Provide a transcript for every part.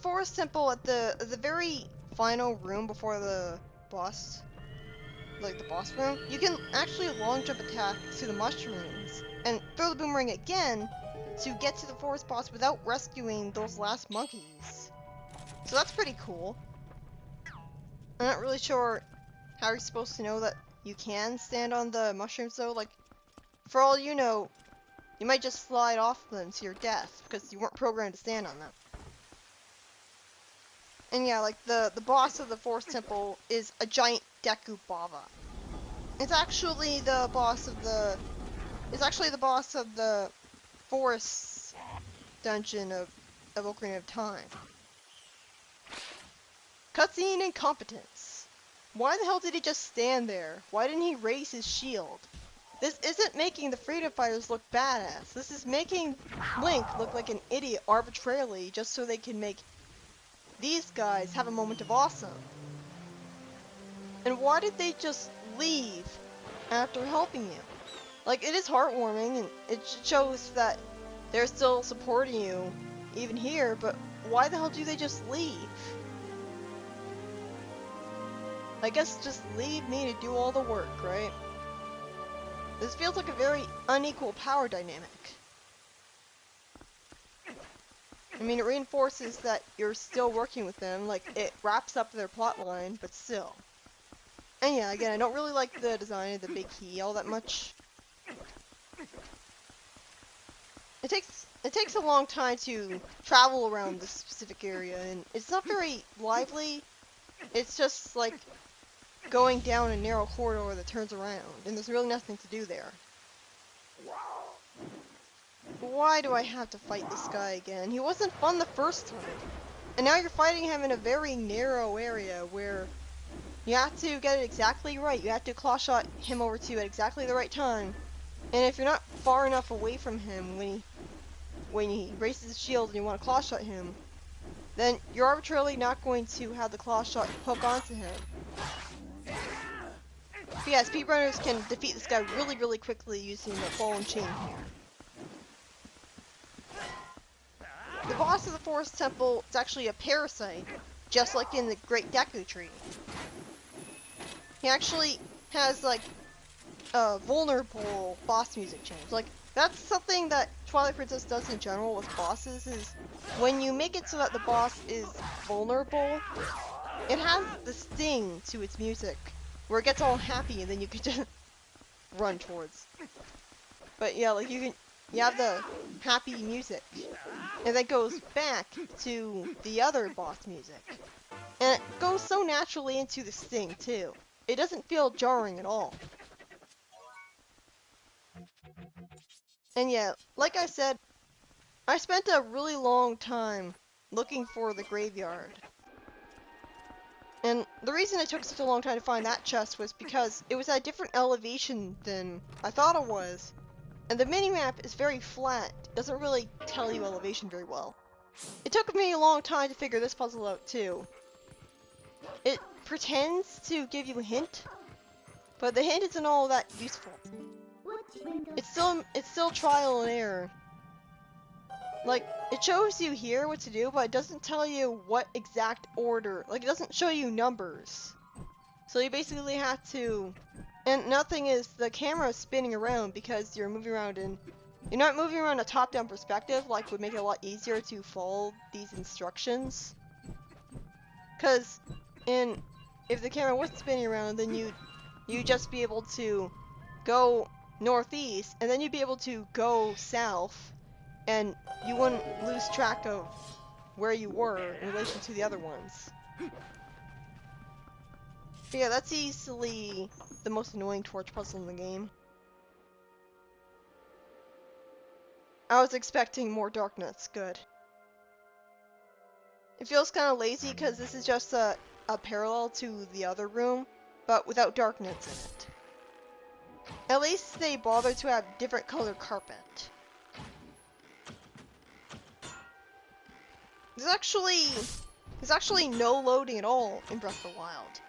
forest temple at the very final room before the boss, like the boss room, you can actually long jump attack to the mushrooms and throw the boomerang again to get to the forest boss without rescuing those last monkeys. So that's pretty cool. I'm not really sure how you're supposed to know that you can stand on the mushrooms though. Like, for all you know, you might just slide off them to your death because you weren't programmed to stand on them. And yeah, like the boss of the forest temple is a giant Deku Bava. It's actually the boss of the forest dungeon of Ocarina of Time. Cutscene incompetence. Why the hell did he just stand there? Why didn't he raise his shield? This isn't making the freedom fighters look badass. This is making Link look like an idiot arbitrarily just so they can make these guys have a moment of awesome. And why did they just leave after helping you? Like, it is heartwarming and it shows that they're still supporting you even here, but why the hell do they just leave? I guess just leave me to do all the work, right? This feels like a very unequal power dynamic. I mean, it reinforces that you're still working with them, like, it wraps up their plotline, but still. And yeah, again, I don't really like the design of the big key all that much. It takes a long time to travel around this specific area, and it's not very lively. It's just, like, going down a narrow corridor that turns around, and there's really nothing to do there. Why do I have to fight this guy again? He wasn't fun the first time. And now you're fighting him in a very narrow area where you have to get it exactly right. You have to claw shot him over to you at exactly the right time. And if you're not far enough away from him when he raises his shield and you want to claw shot him, then you're arbitrarily not going to have the claw shot hook onto him. But yeah, speedrunners can defeat this guy really, really quickly using the ball and chain here. The boss of the forest temple is actually a parasite, just like in the Great Deku Tree. He actually has, like, a vulnerable boss music change. Like, that's something that Twilight Princess does in general with bosses, is when you make it so that the boss is vulnerable, it has the sting to its music, where it gets all happy and then you can just run towards. But yeah, like, you have the happy music, and then goes back to the other boss music. And it goes so naturally into the sting, too. It doesn't feel jarring at all. And yeah, like I said, I spent a really long time looking for the graveyard. And the reason it took such a long time to find that chest was because it was at a different elevation than I thought it was. And the minimap is very flat, it doesn't really tell you elevation very well. It took me a long time to figure this puzzle out too. It pretends to give you a hint, but the hint isn't all that useful. It's still trial and error. Like, it shows you here what to do, but it doesn't tell you what exact order. Like, it doesn't show you numbers. So you basically have to... And nothing is, the camera is spinning around because you're moving around and you're not moving around a top-down perspective, like would make it a lot easier to follow these instructions. Cause if the camera wasn't spinning around, then you'd just be able to go northeast, and then you'd be able to go south, and you wouldn't lose track of where you were in relation to the other ones. But yeah, that's easily the most annoying torch puzzle in the game. I was expecting more darkness. Good. It feels kind of lazy because this is just a parallel to the other room, but without darkness in it. At least they bothered to have different colored carpet. There's actually no loading at all in Breath of the Wild.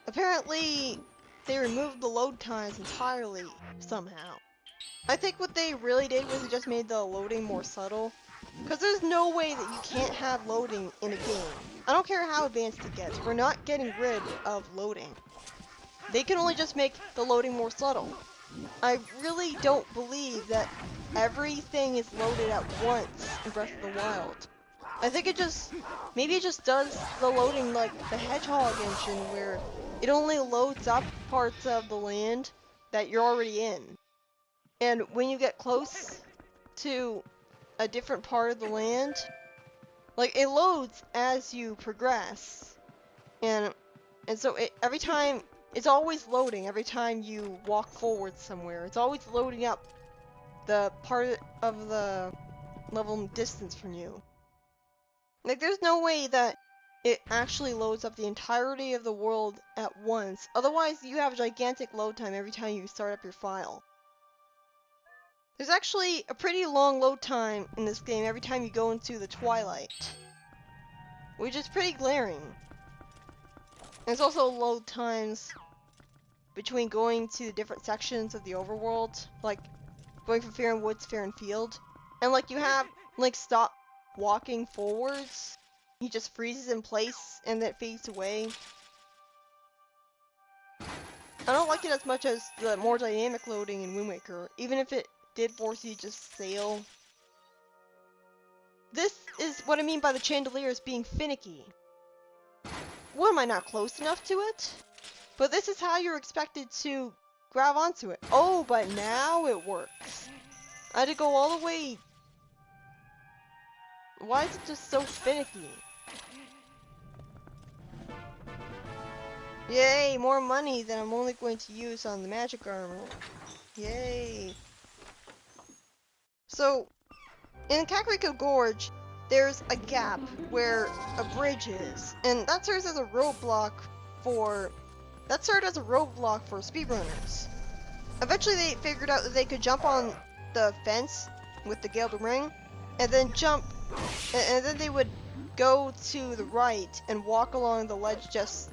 Apparently, they removed the load times entirely, somehow. I think what they really did was they just made the loading more subtle. Because there's no way that you can't have loading in a game. I don't care how advanced it gets, we're not getting rid of loading. They can only just make the loading more subtle. I really don't believe that everything is loaded at once in Breath of the Wild. I think maybe it just does the loading like the Hedgehog engine, where it only loads up parts of the land that you're already in. And when you get close to a different part of the land, like it loads as you progress. And so every time, it's always loading every time you walk forward somewhere. It's always loading up the part of the level distance from you. Like, there's no way that it actually loads up the entirety of the world at once. Otherwise, you have a gigantic load time every time you start up your file. There's actually a pretty long load time in this game every time you go into the Twilight, which is pretty glaring. And there's also load times between going to the different sections of the overworld, like going from Fair and Woods to Fair and Field. And like you have Link stop walking forwards, he just freezes in place and then it fades away. I don't like it as much as the more dynamic loading in Wind Waker, even if it did force you to just sail. This is what I mean by the chandeliers being finicky. What, am I not close enough to it? But this is how you're expected to grab onto it. Oh, but now it works. I had to go all the way. Why is it just so finicky? Yay, more money that I'm only going to use on the magic armor. Yay. So, in Kakariko Gorge, there's a gap where a bridge is, and that serves as a roadblock for speedrunners. Eventually they figured out that they could jump on the fence with the Gilded Ring, and then jump, and then they would go to the right and walk along the ledge just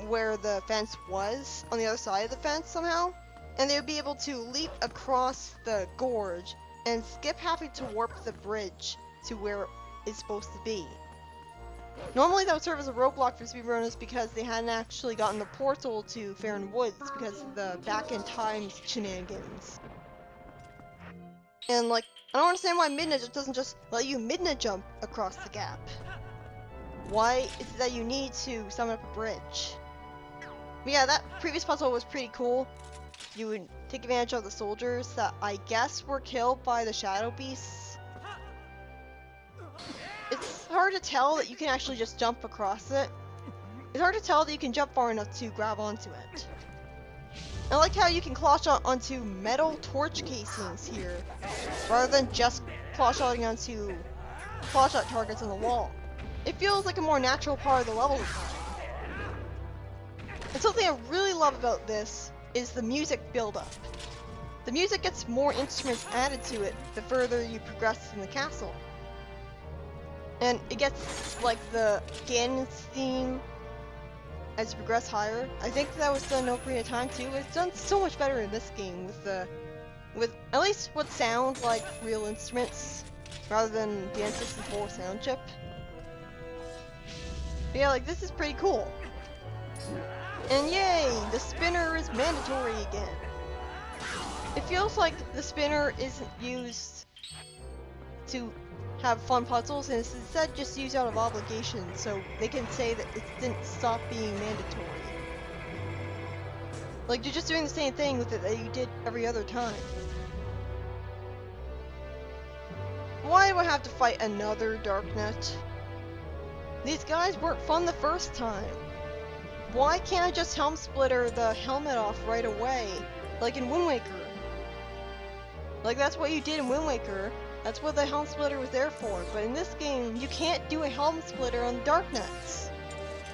where the fence was, on the other side of the fence somehow, and they would be able to leap across the gorge and skip having to warp the bridge to where it's supposed to be. Normally that would serve as a roadblock for speedrunners because they hadn't actually gotten the portal to Fair and Woods because of the back-in-time shenanigans. And like, I don't understand why Midna doesn't just let you Midna jump across the gap. Why is it that you need to summon up a bridge? But yeah, that previous puzzle was pretty cool. You would take advantage of the soldiers that I guess were killed by the shadow beasts. It's hard to tell that you can actually just jump across it. It's hard to tell that you can jump far enough to grab onto it. I like how you can claw shot onto metal torch casings here, rather than just claw shotting onto claw shot targets on the wall. It feels like a more natural part of the level design. And something I really love about this is the music build-up. The music gets more instruments added to it the further you progress in the castle. And it gets like the Ganon's theme as you progress higher. I think that was done in Ocarina of Time too. It's done so much better in this game with at least what sounds like real instruments rather than the N64 sound chip. But yeah, like this is pretty cool. And yay, the spinner is mandatory again. It feels like the spinner isn't used to have fun puzzles, and it's instead just used out of obligation, so they can say that it didn't stop being mandatory. Like, you're just doing the same thing with it that you did every other time. Why do I have to fight another Darknet? These guys weren't fun the first time. Why can't I just helm splitter the helmet off right away, like in Wind Waker? Like, that's what you did in Wind Waker. That's what the helm splitter was there for. But in this game, you can't do a helm splitter on Darknets.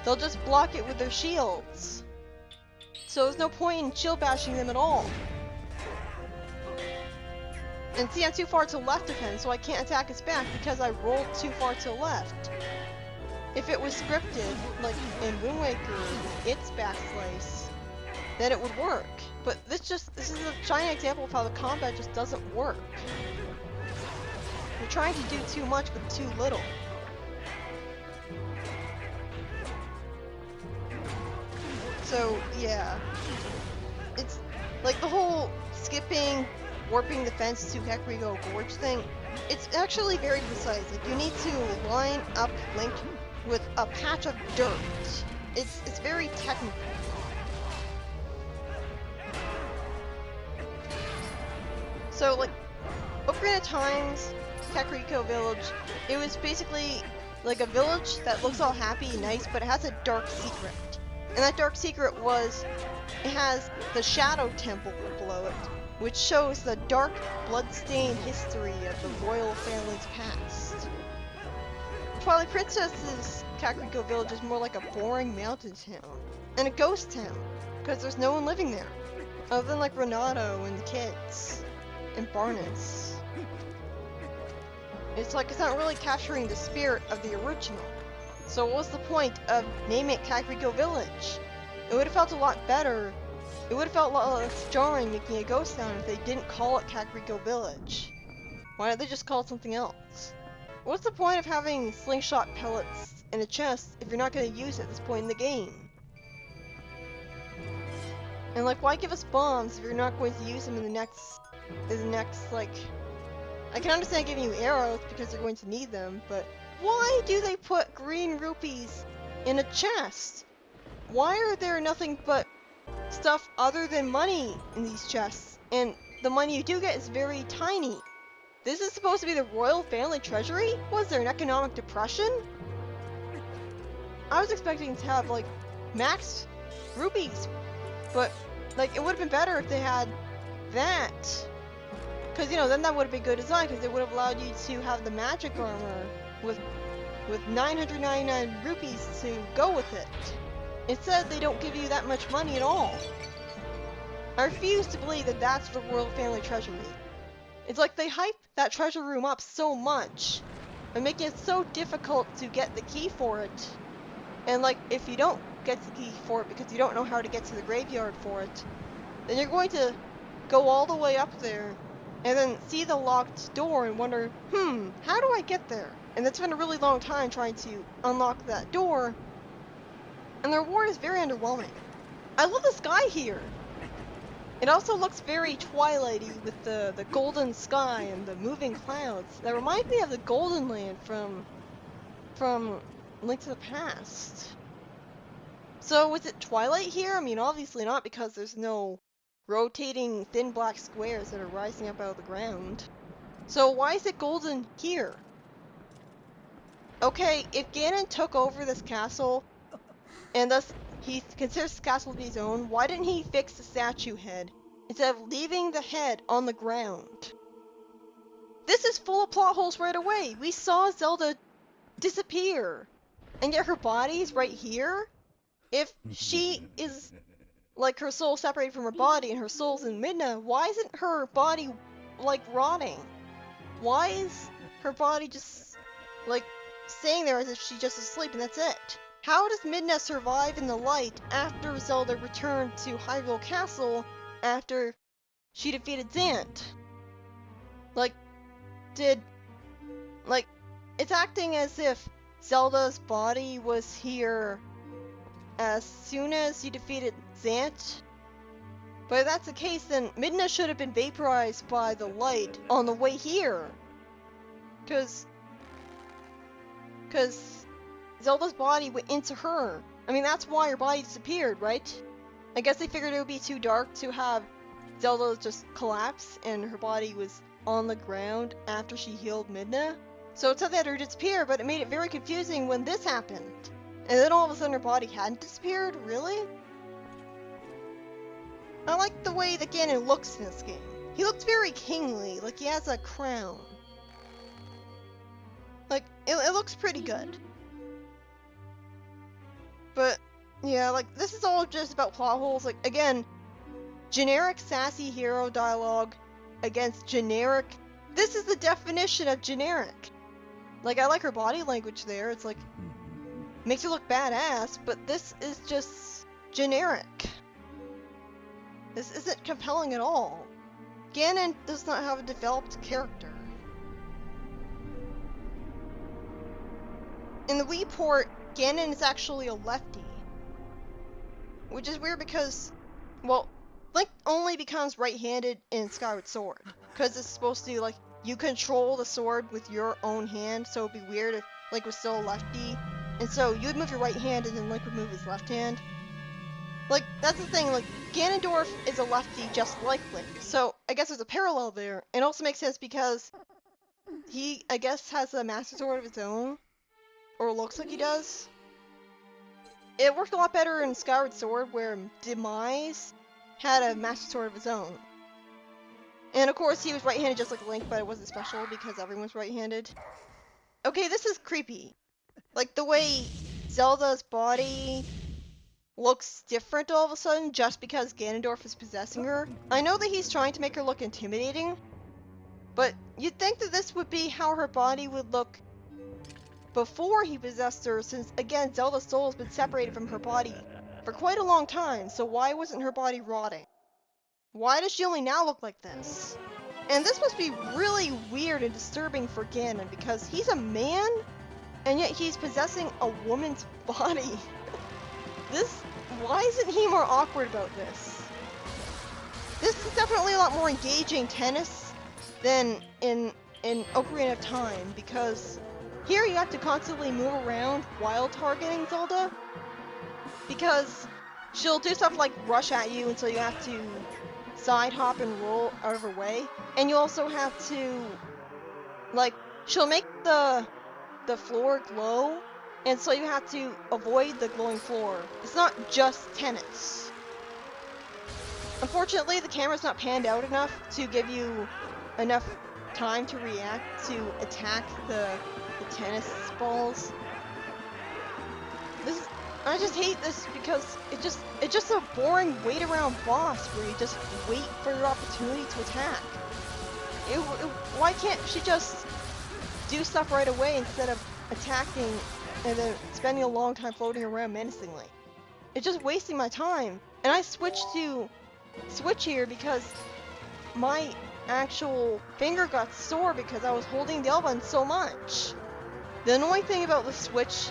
They'll just block it with their shields. So there's no point in shield bashing them at all. And see, I'm too far to the left of him, so I can't attack his back because I rolled too far to the left. If it was scripted, like in Wind Waker, its backslice, then it would work. But this is a shining example of how the combat just doesn't work. Like, trying to do too much with too little. So, yeah. It's like the whole skipping, warping the fence to Kakariko Gorge thing. It's actually very precise. Like, you need to line up Link with a patch of dirt. It's very technical. So, like, Ocarina of Time's Kakariko Village, it was basically like a village that looks all happy and nice, but it has a dark secret. And that dark secret was, it has the Shadow Temple below it, which shows the dark, blood-stained history of the royal family's past. Twilight Princess's Kakariko Village is more like a boring mountain town, and a ghost town, because there's no one living there, other than like Renato and the kids, and Barnes. It's like it's not really capturing the spirit of the original. So what was the point of naming it Kakariko Village? It would have felt a lot better. It would have felt a lot less jarring making a ghost town if they didn't call it Kakariko Village. Why did they just call it something else? What's the point of having slingshot pellets in a chest if you're not going to use it at this point in the game? And like, why give us bombs if you're not going to use them in the next, like... I can understand giving you arrows because you're going to need them, but why do they put green rupees in a chest? Why are there nothing but stuff other than money in these chests? And the money you do get is very tiny. This is supposed to be the royal family treasury? Was there an economic depression? I was expecting to have, like, max rupees, but, like, it would have been better if they had that. Because, you know, then that would have been good design, because it would have allowed you to have the magic armor with 999 rupees to go with it. Instead, they don't give you that much money at all. I refuse to believe that that's the royal family treasury. It's like they hype that treasure room up so much, and making it so difficult to get the key for it. And like, if you don't get the key for it because you don't know how to get to the graveyard for it, then you're going to go all the way up there and then see the locked door and wonder, how do I get there? And it's been a really long time trying to unlock that door, and the reward is very underwhelming. I love the sky here. It also looks very Twilighty with the golden sky and the moving clouds. That reminds me of the Golden Land from Link to the Past. So is it Twilight here? I mean, obviously not, because there's no rotating thin black squares that are rising up out of the ground. So why is it golden here? Okay, if Ganon took over this castle, and thus he considers the castle to be his own, why didn't he fix the statue head instead of leaving the head on the ground? This is full of plot holes right away. We saw Zelda disappear, and yet her body's right here? If she is, like, her soul separated from her body and her soul's in Midna, why isn't her body, like, rotting? Why is her body just, like, staying there as if she's just asleep and that's it? How does Midna survive in the light after Zelda returned to Hyrule Castle after she defeated Zant? Like, it's acting as if Zelda's body was here as soon as you defeated Zant. But if that's the case, then Midna should have been vaporized by the light on the way here. Cause Zelda's body went into her. I mean, that's why her body disappeared, right? I guess they figured it would be too dark to have Zelda just collapse and her body was on the ground after she healed Midna. So it said they had her disappear, but it made it very confusing when this happened. And then all of a sudden her body hadn't disappeared? Really? I like the way that Ganon looks in this game. He looks very kingly, like he has a crown. Like, it looks pretty good. But, yeah, like, this is all just about plot holes. Like, again, generic sassy hero dialogue against generic... This is the definition of generic. Like, I like her body language there. It's like, makes her look badass, but this is just generic. This isn't compelling at all. Ganon does not have a developed character. In the Wii port, Ganon is actually a lefty. Which is weird because, well, Link only becomes right-handed in Skyward Sword. Because it's supposed to, like, you control the sword with your own hand, so it'd be weird if Link was still a lefty. And so you'd move your right hand and then Link would move his left hand. Like, that's the thing, like, Ganondorf is a lefty just like Link. So I guess there's a parallel there. It also makes sense because he, I guess, has a Master Sword of his own. Or looks like he does. It worked a lot better in Skyward Sword, where Demise had a Master Sword of his own. And of course, he was right-handed just like Link, but it wasn't special because everyone's right-handed. Okay, this is creepy. Like, the way Zelda's body looks different all of a sudden just because Ganondorf is possessing her. I know that he's trying to make her look intimidating, but you'd think that this would be how her body would look before he possessed her, since, again, Zelda's soul has been separated from her body for quite a long time, so why wasn't her body rotting? Why does she only now look like this? And this must be really weird and disturbing for Ganon, because he's a man, and yet he's possessing a woman's body. Why isn't he more awkward about this? This is definitely a lot more engaging tennis than in Ocarina of Time, because here you have to constantly move around while targeting Zelda, because she'll do stuff like rush at you, and so you have to side hop and roll out of her way. And you also have to, like, she'll make the floor glow, and so you have to avoid the glowing floor. It's not just tennis. Unfortunately, the camera's not panned out enough to give you enough time to react to attack the tennis balls. I just hate this because it's just a boring wait around boss where you just wait for your opportunity to attack. Why can't she just do stuff right away instead of attacking and then spending a long time floating around menacingly? It's just wasting my time. And I switched to Switch here because my actual finger got sore because I was holding the L button so much. The annoying thing about the Switch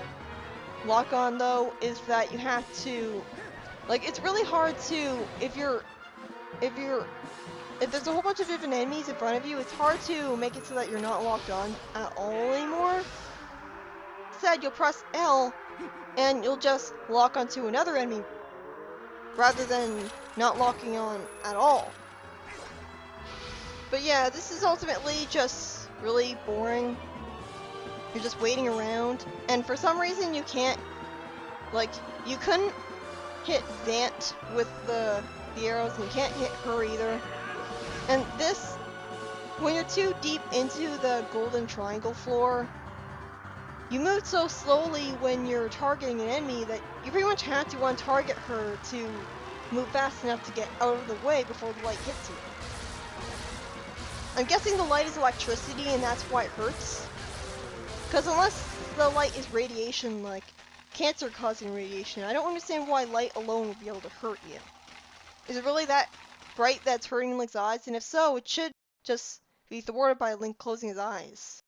lock-on, though, is that you have to, like, it's really hard to, if there's a whole bunch of different enemies in front of you, it's hard to make it so that you're not locked on at all anymore. Instead, you'll press L, and you'll just lock onto another enemy, rather than not locking on at all. But yeah, this is ultimately just really boring. You're just waiting around, and for some reason you can't, like, you couldn't hit Vant with the arrows, and you can't hit her either. And this, when you're too deep into the golden triangle floor, you move so slowly when you're targeting an enemy that you pretty much have to target her to move fast enough to get out of the way before the light hits you. I'm guessing the light is electricity and that's why it hurts. Because unless the light is radiation, like cancer-causing radiation, I don't understand why light alone would be able to hurt you. Is it really that bright that's hurting Link's eyes? And if so, it should just be thwarted by Link closing his eyes.